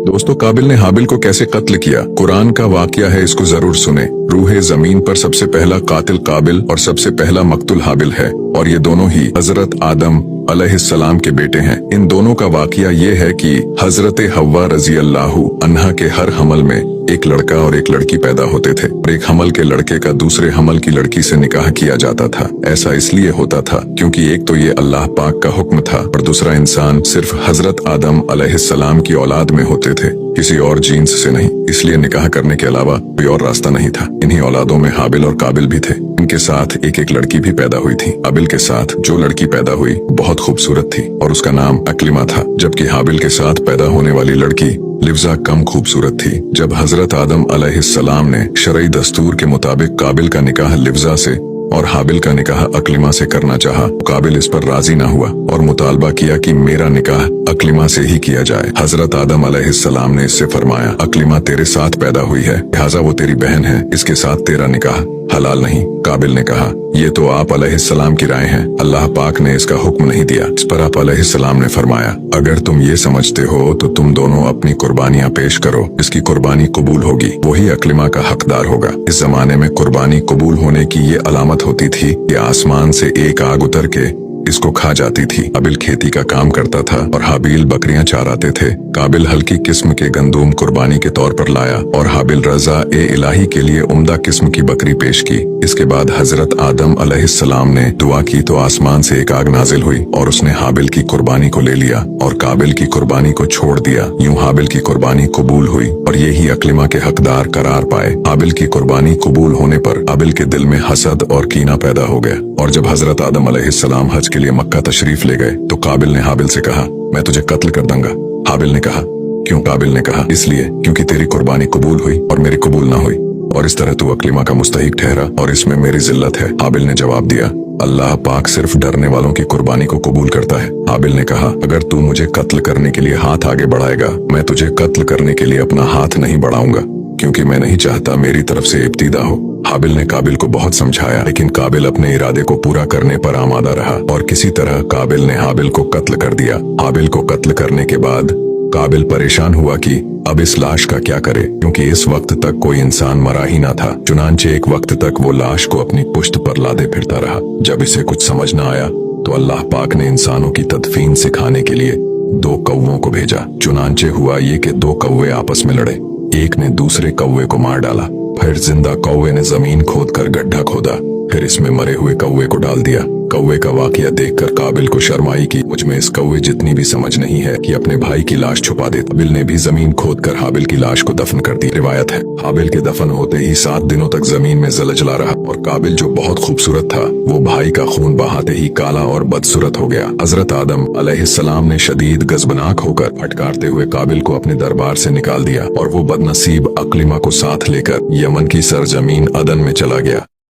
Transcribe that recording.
दोस्तों, काबिल ने हाबिल को कैसे कत्ल किया, कुरान का वाकया है, इसको जरूर सुने। रूहे जमीन पर सबसे पहला कातिल काबिल और सबसे पहला मकतूल हाबिल है, और ये दोनों ही हजरत आदम अलैहिस्सलाम के बेटे हैं। इन दोनों का वाकया ये है कि हजरत हव्वा रजी अल्लाहु अन्हा के हर हमल में एक लड़का और एक लड़की पैदा होते थे, और एक हमल के लड़के का दूसरे हमल की लड़की से निकाह किया जाता था। ऐसा इसलिए होता था क्योंकि एक तो ये अल्लाह पाक का हुक्म था, और दूसरा इंसान सिर्फ हजरत आदम अलैहिस्सलाम की औलाद में होते थे, किसी और जीन्स से नहीं। इसलिए निकाह करने के अलावा कोई और रास्ता नहीं था। इन्हीं औलादों में हाबिल और काबिल भी थे। इनके साथ एक एक लड़की भी पैदा हुई थी। हाबिल के साथ जो लड़की पैदा हुई बहुत खूबसूरत थी और उसका नाम अक्लिमा था, जबकि हाबिल के साथ पैदा होने वाली लड़की लिव्जा कम खूबसूरत थी। जब हजरत आदम अलैहिस्सलाम ने शरई दस्तूर के मुताबिक काबिल का निकाह लिव्जा से और हाबिल का निकाह अक्लिमा से करना चाहा, काबिल इस पर राजी न हुआ और मुतालबा किया कि मेरा निकाह अक्लिमा से ही किया जाए। हजरत आदम अलैहिस्सलाम ने इससे फरमाया, अक्लिमा तेरे साथ पैदा हुई है, लिहाजा वो तेरी बहन है, इसके साथ तेरा निकाह हलाल नहीं। काबिल ने कहा, ये तो आप अलैहिस्सलाम की राय है, अल्लाह पाक ने इसका हुक्म नहीं दिया। इस पर आप अलैहिस्सलाम ने फरमाया, अगर तुम ये समझते हो तो तुम दोनों अपनी कुर्बानियां पेश करो, इसकी कुर्बानी कबूल होगी, वही अक्लिमा का हकदार होगा। इस जमाने में कुर्बानी कबूल होने की ये अलामत होती थी कि आसमान से एक आग उतर के इसको खा जाती थी। काबिल खेती का काम करता था और हाबिल बकरियां चराते थे। काबिल हल्की किस्म के गंदूम कुर्बानी के तौर पर लाया और हाबिल रजा ए इलाही के लिए उम्दा किस्म की बकरी पेश की। इसके बाद हजरत आदम अलैहिस्सलाम ने दुआ की तो आसमान से एक आग नाजिल हुई और उसने हाबिल की कुर्बानी को ले लिया और काबिल की कुर्बानी को छोड़ दिया। यूं हाबिल की कुर्बानी कबूल हुई और ये ही अक्लिमा के हकदार करार पाए। हाबिल की कुर्बानी कबूल होने पर हाबिल के दिल में हसद और कीना पैदा हो गया, और जब हजरत आदम अलैहिस्सलाम हज के लिए मक्का तशरीफ ले गए तो काबिल ने हाबिल से कहा, मैं तुझे कत्ल कर दूंगा। हाबिल ने कहा, क्यों? काबिल ने कहा, इसलिए क्योंकि तेरी कुर्बानी कबूल हुई और मेरी कबूल ना हुई, और इस तरह तू अक्लिमा का मुस्तहिक ठहरा और इसमें मेरी जिल्लत है। हाबिल ने जवाब दिया, अल्लाह पाक सिर्फ डरने वालों की कुर्बानी को कबूल करता है। हाबिल ने कहा, अगर तू मुझे कत्ल करने के लिए हाथ आगे बढ़ाएगा, मैं तुझे कत्ल करने के लिए अपना हाथ नहीं बढ़ाऊंगा, क्योंकि मैं नहीं चाहता मेरी तरफ से इब्तिदा हो। हाबिल ने काबिल को बहुत समझाया, लेकिन काबिल अपने इरादे को पूरा करने पर आमादा रहा और किसी तरह काबिल ने हाबिल को कत्ल कर दिया। हाबिल को कत्ल करने के बाद काबिल परेशान हुआ कि अब इस लाश का क्या करे, क्योंकि इस वक्त तक कोई इंसान मरा ही ना था। चुनांचे एक वक्त तक वो लाश को अपनी पुश्त पर लादे फिरता रहा। जब इसे कुछ समझ न आया तो अल्लाह पाक ने इंसानों की तदफीन सिखाने के लिए 2 कौवों को भेजा। चुनांचे हुआ ये कि 2 कौवे आपस में लड़े, एक ने दूसरे कौवे को मार डाला। फिर जिंदा कौवे ने जमीन खोदकर गड्ढा खोदा, फिर इसमें मरे हुए कौवे को डाल दिया। कौवे का वाकया देखकर काबिल को शर्म आई कि मुझ में इस कौवे जितनी भी समझ नहीं है कि अपने भाई की लाश छुपा दे। काबिल ने भी जमीन खोदकर हाबिल की लाश को दफन कर दी। रिवायत है, हाबिल के दफन होते ही 7 दिनों तक जमीन में जलजला रहा और काबिल जो बहुत खूबसूरत था वो भाई का खून बहाते ही काला और बदसूरत हो गया। हजरत आदम अलैहिस्सलाम ने शदीद गजबनाक होकर फटकारते हुए काबिल को अपने दरबार से निकाल दिया और वो बदनसीब अक्लिमा को साथ लेकर यमन की सरजमीन अदन में चला गया।